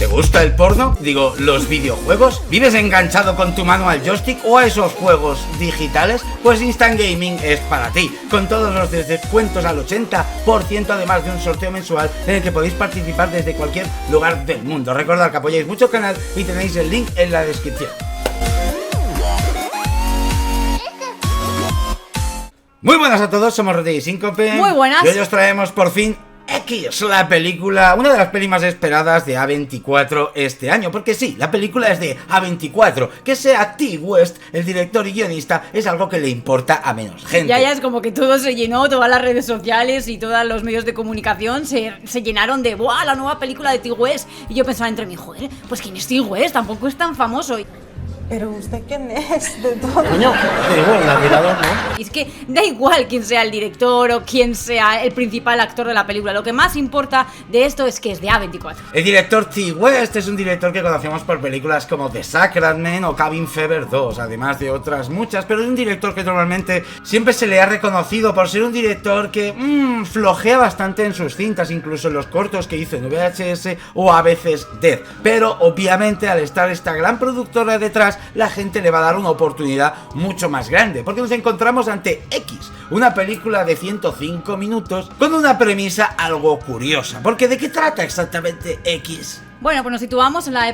¿Te gusta el porno? Digo, ¿los videojuegos? ¿Vives enganchado con tu mano al joystick o a esos juegos digitales? Pues Instant Gaming es para ti, con todos los descuentos al 80%, además de un sorteo mensual en el que podéis participar desde cualquier lugar del mundo. Recordad que apoyáis mucho el canal y tenéis el link en la descripción. Muy buenas a todos, somos Rete y Síncope. Muy buenas. Y hoy os traemos por fin X, la película, una de las pelis más esperadas de A24 este año. Porque sí, la película es de A24. Que sea Ti West el director y guionista es algo que le importa a menos gente. Ya es como que todo se llenó, todas las redes sociales y todos los medios de comunicación se llenaron de ¡buah! La nueva película de Ti West. Y yo pensaba entre mí, joder, pues ¿quién es Ti West? Tampoco es tan famoso. Pero usted quién es de todo. Coño, da igual, el admirador, ¿no? Y es que da igual quién sea el director o quién sea el principal actor de la película. Lo que más importa de esto es que es de A24. El director Ti West es un director que conocemos por películas como The Sacredman o Cabin Fever 2, además de otras muchas, pero es un director que normalmente siempre se le ha reconocido por ser un director que flojea bastante en sus cintas, incluso en los cortos que hizo en VHS o a veces Dead. Pero obviamente al estar esta gran productora detrás, la gente le va a dar una oportunidad mucho más grande, porque nos encontramos ante X, una película de 105 minutos con una premisa algo curiosa. Porque ¿de qué trata exactamente X? Bueno, pues nos situamos en la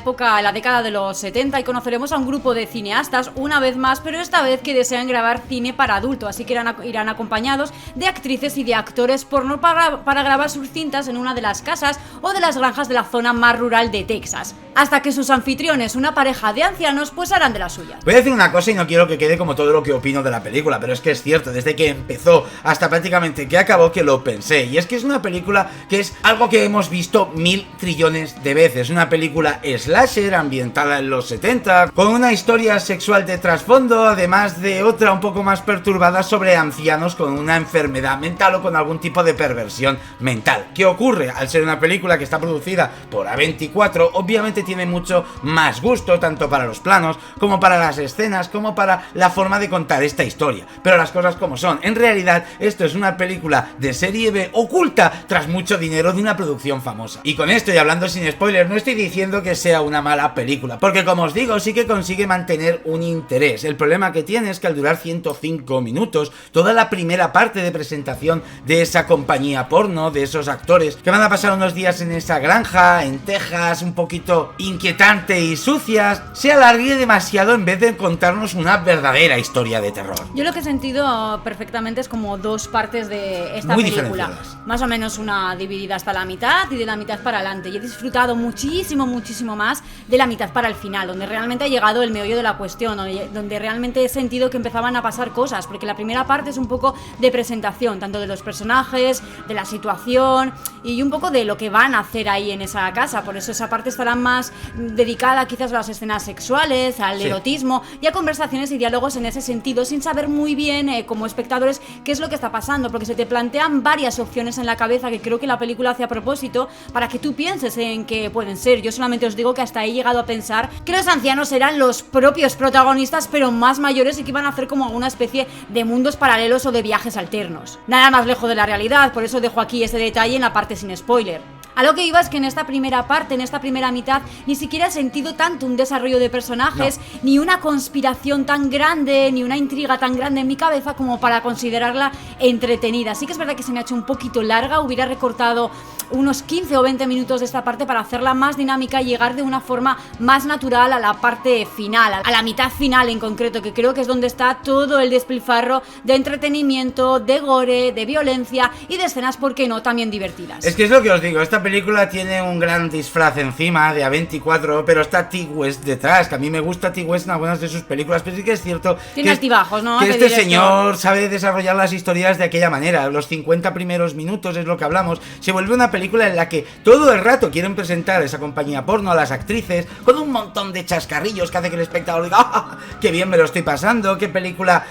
década de los 70 y conoceremos a un grupo de cineastas una vez más, pero esta vez que desean grabar cine para adultos, así que irán acompañados de actrices y de actores porno para grabar sus cintas en una de las casas o de las granjas de la zona más rural de Texas, hasta que sus anfitriones, una pareja de ancianos, pues harán de las suyas. Voy a decir una cosa y no quiero que quede como todo lo que opino de la película, pero es que es cierto, desde que empezó hasta prácticamente que acabó que lo pensé, y es que es una película que es algo que hemos visto 1000 trillones de veces. Es una película slasher ambientada en los 70, con una historia sexual de trasfondo, además de otra un poco más perturbada sobre ancianos con una enfermedad mental o con algún tipo de perversión mental. ¿Qué ocurre? Al ser una película que está producida por A24, obviamente tiene mucho más gusto, tanto para los planos, como para las escenas, como para la forma de contar esta historia. Pero las cosas como son, en realidad esto es una película de serie B oculta tras mucho dinero de una producción famosa. Y con esto, y hablando sin spoilers, no estoy diciendo que sea una mala película, porque como os digo, sí que consigue mantener un interés. El problema que tiene es que al durar 105 minutos, toda la primera parte de presentación de esa compañía porno, de esos actores que van a pasar unos días en esa granja, en Texas, un poquito inquietante y sucias, se alargue demasiado en vez de contarnos una verdadera historia de terror. Yo lo que he sentido perfectamente es como dos partes de esta muy película, diferenciadas. Más o menos una dividida hasta la mitad y de la mitad para adelante, y he disfrutado muchísimo más de la mitad para el final, donde realmente ha llegado el meollo de la cuestión, donde realmente he sentido que empezaban a pasar cosas, porque la primera parte es un poco de presentación, tanto de los personajes, de la situación y un poco de lo que van a hacer ahí en esa casa. Por eso esa parte estará más dedicada quizás a las escenas sexuales, al erotismo y a conversaciones y diálogos en ese sentido, sin saber muy bien como espectadores qué es lo que está pasando, porque se te plantean varias opciones en la cabeza que creo que la película hace a propósito para que tú pienses en qué pueden ser. Yo solamente os digo que hasta he llegado a pensar que los ancianos eran los propios protagonistas, pero más mayores, y que iban a hacer como una especie de mundos paralelos o de viajes alternos. Nada más lejos de la realidad, por eso dejo aquí ese detalle en la parte sin spoiler. A lo que iba es que en esta primera parte, en esta primera mitad, ni siquiera he sentido tanto un desarrollo de personajes, ni una conspiración tan grande, ni una intriga tan grande en mi cabeza como para considerarla entretenida. Sí que es verdad que se me ha hecho un poquito larga, hubiera recortado unos 15 o 20 minutos de esta parte para hacerla más dinámica y llegar de una forma más natural a la parte final, a la mitad final en concreto, que creo que es donde está todo el despilfarro de entretenimiento, de gore, de violencia y de escenas, ¿por qué no?, también divertidas. Es que es lo que os digo, esta película tiene un gran disfraz encima de A24, pero está Ti West detrás, que a mí me gusta Ti West en algunas de sus películas, pero sí que es cierto tiene altibajos, ¿no? Que este señor sabe desarrollar las historias de aquella manera. Los 50 primeros minutos es lo que hablamos, se vuelve una película en la que todo el rato quieren presentar esa compañía porno, a las actrices, con un montón de chascarrillos que hace que el espectador diga ¡ah, qué bien me lo estoy pasando! ¡Qué película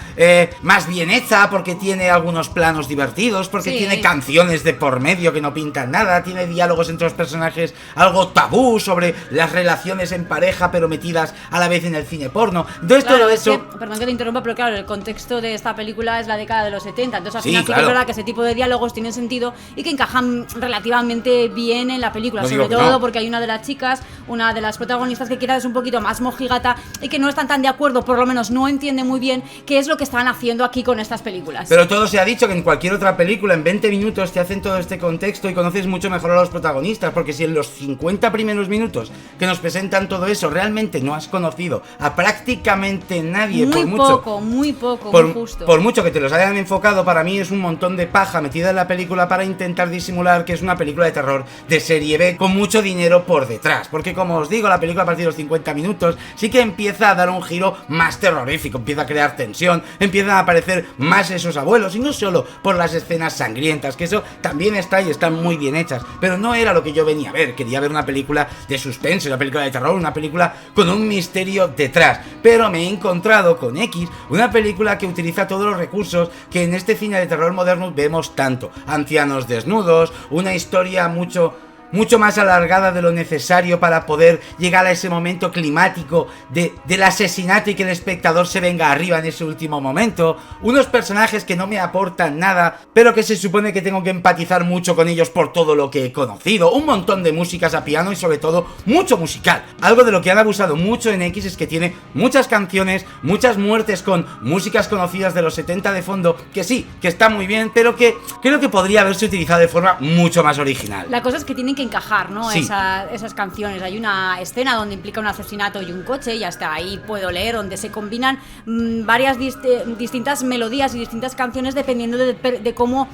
más bien hecha! Porque tiene algunos planos divertidos, porque tiene canciones de por medio que no pintan nada, tiene diálogos entre los personajes algo tabú sobre las relaciones en pareja pero metidas a la vez en el cine porno. Entonces claro, todo eso... perdón que te interrumpa, pero claro, el contexto de esta película es la década de los 70, entonces al final sí que es verdad que ese tipo de diálogos tienen sentido y que encajan relativamente excesivamente bien en la película, No sobre digo que todo no. porque hay una de las chicas, una de las protagonistas que quizás es un poquito más mojigata y que no están tan de acuerdo, por lo menos no entiende muy bien qué es lo que están haciendo aquí con estas películas. Pero todo se ha dicho que en cualquier otra película, en 20 minutos te hacen todo este contexto y conoces mucho mejor a los protagonistas, porque si en los 50 primeros minutos que nos presentan todo eso realmente no has conocido a prácticamente nadie, muy por mucho... poco, muy justo. Por mucho que te los hayan enfocado, para mí es un montón de paja metida en la película para intentar disimular que es una película de terror de serie B con mucho dinero por detrás. Porque como os digo, la película a partir de los 50 minutos sí que empieza a dar un giro más terrorífico, empieza a crear tensión, empiezan a aparecer más esos abuelos, y no solo por las escenas sangrientas, que eso también está y están muy bien hechas, pero no era lo que yo venía a ver. Quería ver una película de suspense, una película de terror, una película con un misterio detrás, pero me he encontrado con X, una película que utiliza todos los recursos que en este cine de terror moderno vemos tanto: ancianos desnudos, una historia mucho más alargada de lo necesario para poder llegar a ese momento climático del asesinato y que el espectador se venga arriba en ese último momento, unos personajes que no me aportan nada, pero que se supone que tengo que empatizar mucho con ellos por todo lo que he conocido, un montón de músicas a piano y sobre todo mucho musical. Algo de lo que han abusado mucho en X es que tiene muchas canciones, muchas muertes con músicas conocidas de los 70 de fondo, que sí, que está muy bien, pero que creo que podría haberse utilizado de forma mucho más original. La cosa es que tienen que encajar, ¿no? Sí. Esas canciones. Hay una escena donde implica un asesinato y un coche, y hasta ahí puedo leer, donde se combinan varias distintas melodías y distintas canciones dependiendo de cómo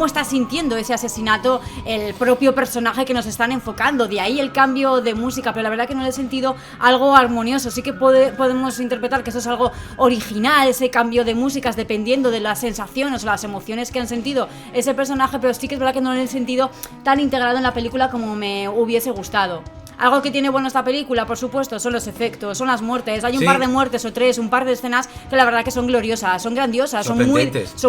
está sintiendo ese asesinato el propio personaje que nos están enfocando. De ahí el cambio de música, pero la verdad que no le he sentido algo armonioso. Sí que podemos interpretar que eso es algo original, ese cambio de músicas dependiendo de las sensaciones o las emociones que han sentido ese personaje, pero sí que es verdad que no lo he sentido tan integrado en la película como me hubiese gustado. Algo que tiene bueno esta película, por supuesto, son los efectos, son las muertes. Hay un par de muertes o tres, un par de escenas que la verdad que son gloriosas, son grandiosas, son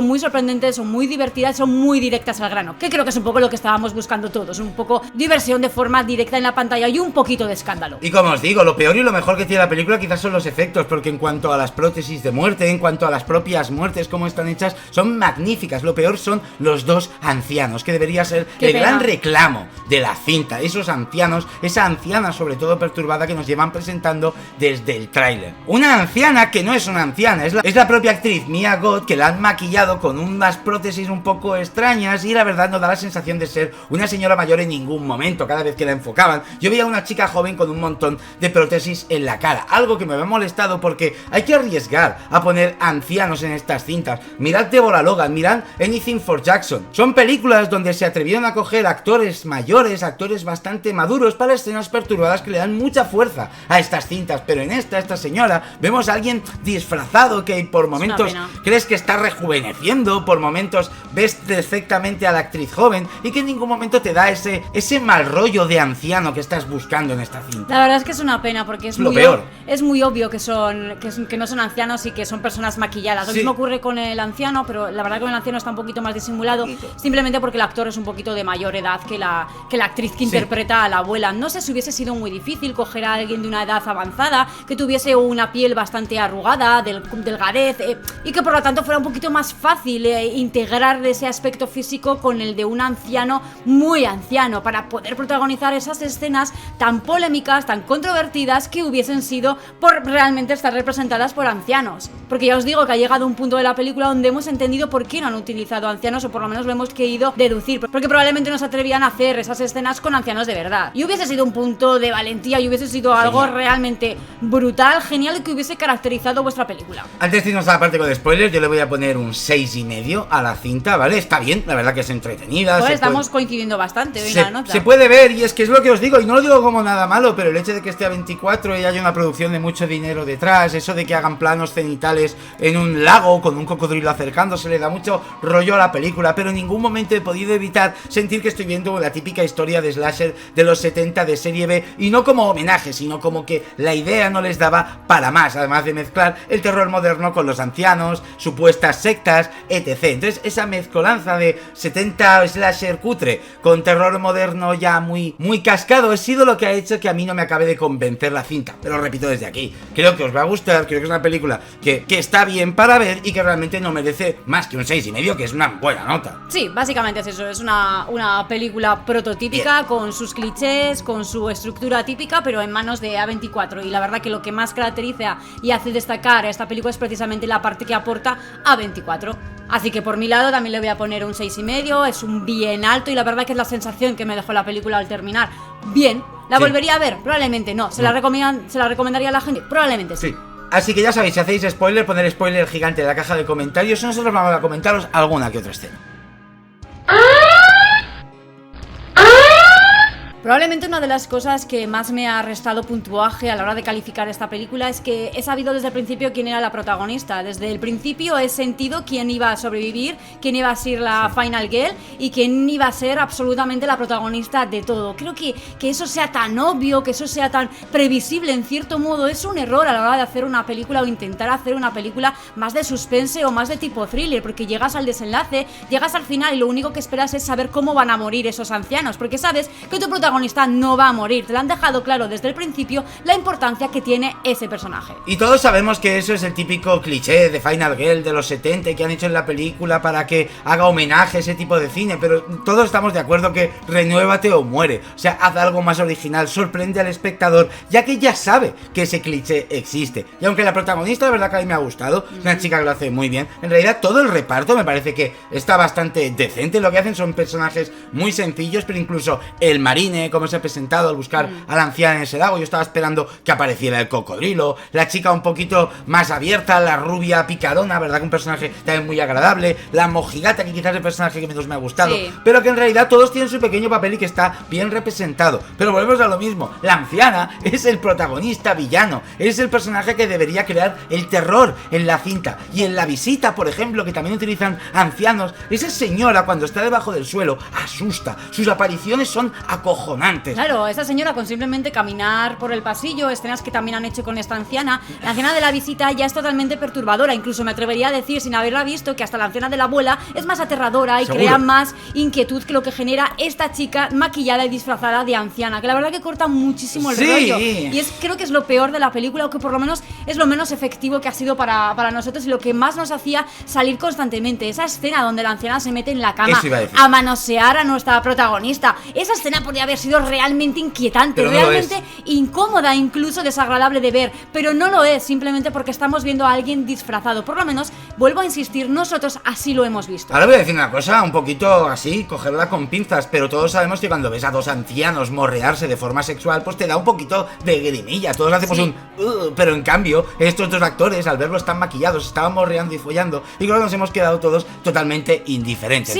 muy sorprendentes, son muy divertidas, son muy directas al grano. Que creo que es un poco lo que estábamos buscando todos, un poco diversión de forma directa en la pantalla y un poquito de escándalo. Y como os digo, lo peor y lo mejor que tiene la película quizás son los efectos, porque en cuanto a las prótesis de muerte, en cuanto a las propias muertes, cómo están hechas, son magníficas. Lo peor son los dos ancianos, que debería ser gran reclamo de la cinta. Esos ancianos, esa anciana sobre todo perturbada que nos llevan presentando desde el tráiler. Una anciana que no es una anciana, es la propia actriz Mia Goth, que la han maquillado con unas prótesis un poco extrañas y la verdad no da la sensación de ser una señora mayor en ningún momento. Cada vez que la enfocaban, yo veía a una chica joven con un montón de prótesis en la cara, algo que me había molestado porque hay que arriesgar a poner ancianos en estas cintas. Mirad Deborah Logan, mirad Anything for Jackson. Son películas donde se atrevieron a coger actores mayores, actores bastante maduros para escenas perturbadas que le dan mucha fuerza a estas cintas, pero en esta señora vemos a alguien disfrazado que por momentos crees que está rejuveneciendo, por momentos ves perfectamente a la actriz joven y que en ningún momento te da ese mal rollo de anciano que estás buscando en esta cinta. La verdad es que es una pena porque es muy obvio que no son ancianos y que son personas maquilladas. Lo mismo ocurre con el anciano, pero la verdad que con el anciano está un poquito más disimulado, simplemente porque el actor es un poquito de mayor edad que la actriz que interpreta a la abuela. No sé si hubiese sido muy difícil coger a alguien de una edad avanzada, que tuviese una piel bastante arrugada, delgadez, y que por lo tanto fuera un poquito más fácil integrar ese aspecto físico con el de un anciano muy anciano, para poder protagonizar esas escenas tan polémicas, tan controvertidas, que hubiesen sido por realmente estar representadas por ancianos. Porque ya os digo que ha llegado un punto de la película donde hemos entendido por qué no han utilizado ancianos, o por lo menos lo hemos querido deducir, porque probablemente no se atrevían a hacer esas escenas con ancianos de verdad. Y hubiese sido un punto de valentía y hubiese sido algo realmente brutal, genial, que hubiese caracterizado vuestra película. Antes de irnos a la parte con spoilers, yo le voy a poner un 6,5 a la cinta, ¿vale? Está bien, la verdad que es entretenida. Pues estamos coincidiendo bastante hoy en la nota. Se puede ver, y es que es lo que os digo, y no lo digo como nada malo, pero el hecho de que esté a 24 y haya una producción de mucho dinero detrás, eso de que hagan planos cenitales en un lago con un cocodrilo acercándose, le da mucho rollo a la película, pero en ningún momento he podido evitar sentir que estoy viendo la típica historia de slasher de los 70 de serie serie B, y no como homenaje, sino como que la idea no les daba para más, además de mezclar el terror moderno con los ancianos, supuestas sectas, etc. Entonces esa mezcolanza de 70 slasher cutre con terror moderno ya muy cascado ha sido lo que ha hecho que a mí no me acabe de convencer la cinta. Pero repito desde aquí, creo que os va a gustar, creo que es una película que está bien para ver y que realmente no merece más que un 6,5, que es una buena nota. Sí, básicamente es eso, es una película prototípica, con sus clichés, con su estructura típica, pero en manos de A24. Y la verdad que lo que más caracteriza y hace destacar a esta película es precisamente la parte que aporta A24. Así que por mi lado también le voy a poner un 6,5, es un bien alto, y la verdad que es la sensación que me dejó la película al terminar. Bien, ¿la volvería a ver? Probablemente no. ¿Se la recomendaría a la gente? Probablemente sí. Así que ya sabéis, si hacéis spoiler, poner spoiler gigante en la caja de comentarios, nosotros vamos a comentaros alguna que otra escena. Probablemente una de las cosas que más me ha restado puntuaje a la hora de calificar esta película es que he sabido desde el principio quién era la protagonista. Desde el principio he sentido quién iba a sobrevivir, quién iba a ser la Final Girl y quién iba a ser absolutamente la protagonista de todo. Creo que eso sea tan obvio, que eso sea tan previsible en cierto modo, es un error a la hora de hacer una película o intentar hacer una película más de suspense o más de tipo thriller, porque llegas al desenlace, llegas al final y lo único que esperas es saber cómo van a morir esos ancianos, porque sabes que tu protagonista no va a morir. Te lo han dejado claro desde el principio la importancia que tiene ese personaje. Y todos sabemos que eso es el típico cliché de Final Girl de los 70 que han hecho en la película para que haga homenaje a ese tipo de cine, pero todos estamos de acuerdo que renuévate o muere. O sea, haz algo más original, sorprende al espectador, ya que ya sabe que ese cliché existe. Y aunque la protagonista, la verdad que a mí me ha gustado, es una chica que lo hace muy bien, en realidad todo el reparto me parece que está bastante decente. Lo que hacen son personajes muy sencillos, pero incluso el marine, como se ha presentado al buscar a la anciana en ese lago, yo estaba esperando que apareciera el cocodrilo, la chica un poquito más abierta, la rubia picarona, verdad que un personaje también muy agradable, la mojigata, que quizás es el personaje que menos me ha gustado, pero que en realidad todos tienen su pequeño papel y que está bien representado. Pero volvemos a lo mismo, la anciana es el protagonista villano, es el personaje que debería crear el terror en la cinta. Y en La Visita, por ejemplo, que también utilizan ancianos, esa señora cuando está debajo del suelo asusta, sus apariciones son acojonantes. Claro, esa señora con simplemente caminar por el pasillo, escenas que también han hecho con esta anciana, la anciana de La Visita ya es totalmente perturbadora. Incluso me atrevería a decir, sin haberla visto, que hasta la anciana de la abuela es más aterradora y crea más inquietud que lo que genera esta chica maquillada y disfrazada de anciana, que la verdad que corta muchísimo el rollo. Y creo que es lo peor de la película, o que por lo menos es lo menos efectivo que ha sido para nosotros, y lo que más nos hacía salir constantemente. Esa escena donde la anciana se mete en la cama a manosear a nuestra protagonista, esa escena podría haber sido realmente inquietante, pero realmente incómoda, incluso desagradable de ver, pero no lo es, simplemente porque estamos viendo a alguien disfrazado. Por lo menos, vuelvo a insistir, nosotros así lo hemos visto. Ahora voy a decir una cosa, un poquito así, cogerla con pinzas, pero todos sabemos que cuando ves a dos ancianos morrearse de forma sexual, pues te da un poquito de grimilla, todos hacemos pero en cambio, estos dos actores, al verlos tan maquillados, estaban morreando y follando, y creo que nos hemos quedado todos totalmente indiferentes.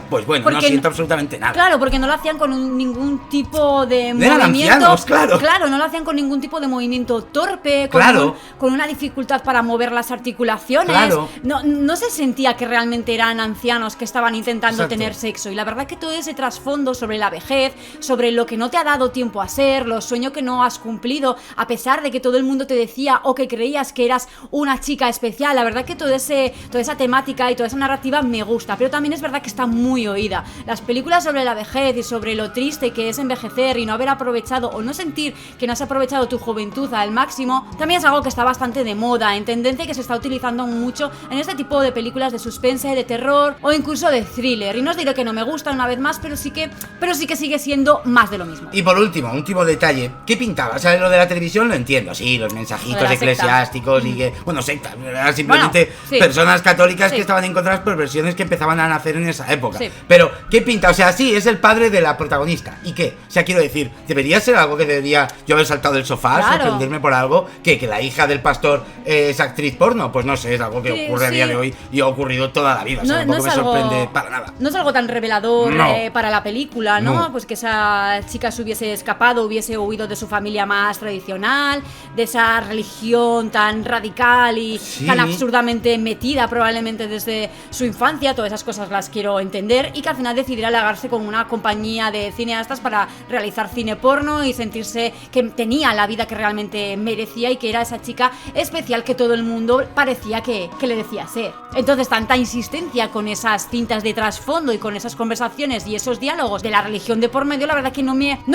Pues bueno, no siento absolutamente nada. Claro, porque no lo hacían con ningún tipo de movimiento. Ancianos, claro, no lo hacían con ningún tipo de movimiento torpe, con una dificultad para mover las articulaciones. No se sentía que realmente eran ancianos que estaban intentando tener sexo. Y la verdad que todo ese trasfondo sobre la vejez, sobre lo que no te ha dado tiempo a ser, los sueños que no has cumplido, a pesar de que todo el mundo te decía o que creías que eras una chica especial, la verdad que toda esa temática y toda esa narrativa me gusta. Pero también es verdad que está muy oída. Las películas sobre la vejez y sobre lo triste que es envejecer y no haber aprovechado o no sentir que no has aprovechado tu juventud al máximo, también es algo que está bastante de moda, en tendencia, y que se está utilizando mucho en este tipo de películas de suspense, de terror o incluso de thriller. Y no os diré que no me gusta una vez más, pero sí que sigue siendo más de lo mismo. Y por último detalle, ¿qué pintaba? O sea, lo de la televisión lo entiendo, sí, los mensajitos eclesiásticos y que, sectas, simplemente personas católicas que estaban en contra de las perversiones que empezaban a nacer en esa época. Pero, ¿qué pinta? O sea, sí, es el padre de la protagonista. ¿Y qué? O sea, quiero decir, debería ser algo que debería yo haber saltado del sofá, Claro. sorprenderme por algo que la hija del pastor es actriz porno. Pues no sé, es algo que Sí, ocurre a día sí. de hoy y ha ocurrido toda la vida. O sea, No tampoco me es algo- sorprende para nada. No es algo tan revelador No. para la película, ¿no? No. Pues que esa chica se hubiese escapado, hubiese huido de su familia más tradicional, de esa religión tan radical y Sí. tan absurdamente metida probablemente desde su infancia. Todas esas cosas las quiero entender y que al final decidiera lagarse con una compañía de cineastas para realizar cine porno y sentirse que tenía la vida que realmente merecía y que era esa chica especial que todo el mundo parecía que le decía ser. Entonces, tanta insistencia con esas cintas de trasfondo y con esas conversaciones y esos diálogos de la religión de por medio, la verdad que no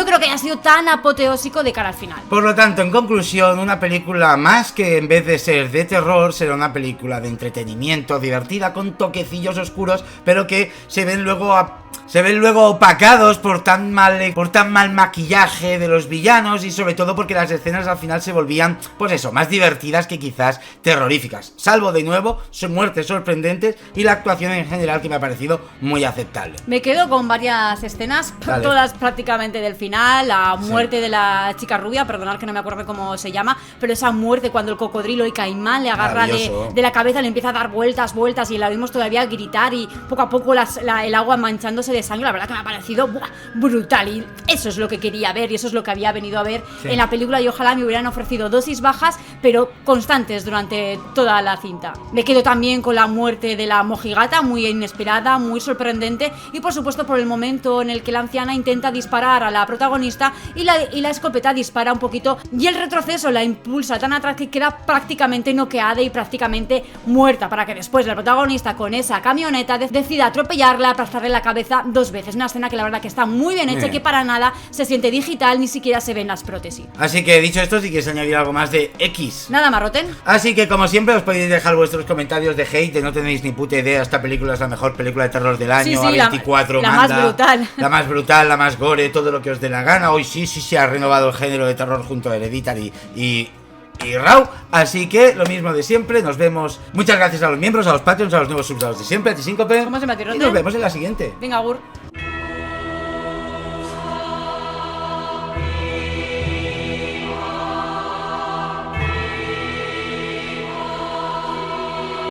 creo que haya sido tan apoteósico de cara al final. Por lo tanto, en conclusión, una película más que en vez de ser de terror, será una película de entretenimiento, divertida, con toquecillos oscuros, pero que se ven luego opacados por tan mal maquillaje de los villanos y sobre todo porque las escenas al final se volvían, pues eso, más divertidas que quizás terroríficas. Salvo de nuevo, son muertes sorprendentes y la actuación en general que me ha parecido muy aceptable. Me quedo con varias escenas, Dale. todas prácticamente del final, la muerte de la chica rubia, perdonad que no me acuerdo cómo se llama, pero esa muerte cuando el cocodrilo y Caimán le agarra Maravilloso. de la cabeza, le empieza a dar vueltas y la oímos todavía gritar y poco a poco el agua manchándose de sangre, la verdad que me ha parecido brutal y eso es lo que quería ver y eso es lo que había venido a ver Sí. en la película y ojalá me hubieran ofrecido dosis bajas pero constantes durante toda la cinta. Me quedo también con la muerte de la mojigata, muy inesperada, muy sorprendente y por supuesto por el momento en el que la anciana intenta disparar a la protagonista y la escopeta dispara un poquito y el retroceso la impulsa tan atrás que queda prácticamente noqueada y prácticamente muerta para que después la protagonista con esa camioneta decida atropellarla, aplastarle la cabeza 2 veces. Una escena que la verdad que está muy bien hecha y que para nada se siente digital, ni siquiera se ven las prótesis. Así que dicho esto, si quieres añadir algo más de X. Nada, Marroten. Así que como siempre os podéis dejar vuestros comentarios de hate, de no tenéis ni puta idea, esta película es la mejor película de terror del año, Sí, sí, A24 la manda, más brutal. la más brutal, la más gore, todo lo que os dé la gana. Hoy sí se ha renovado el género de terror junto a Hereditary y Raw, así que lo mismo de siempre, nos vemos. Muchas gracias a los miembros, a los Patreons, a los nuevos subs, a los de siempre, a ti 5P. ¿Cómo se me ha tirado? Y nos vemos en la siguiente. Venga, Gur.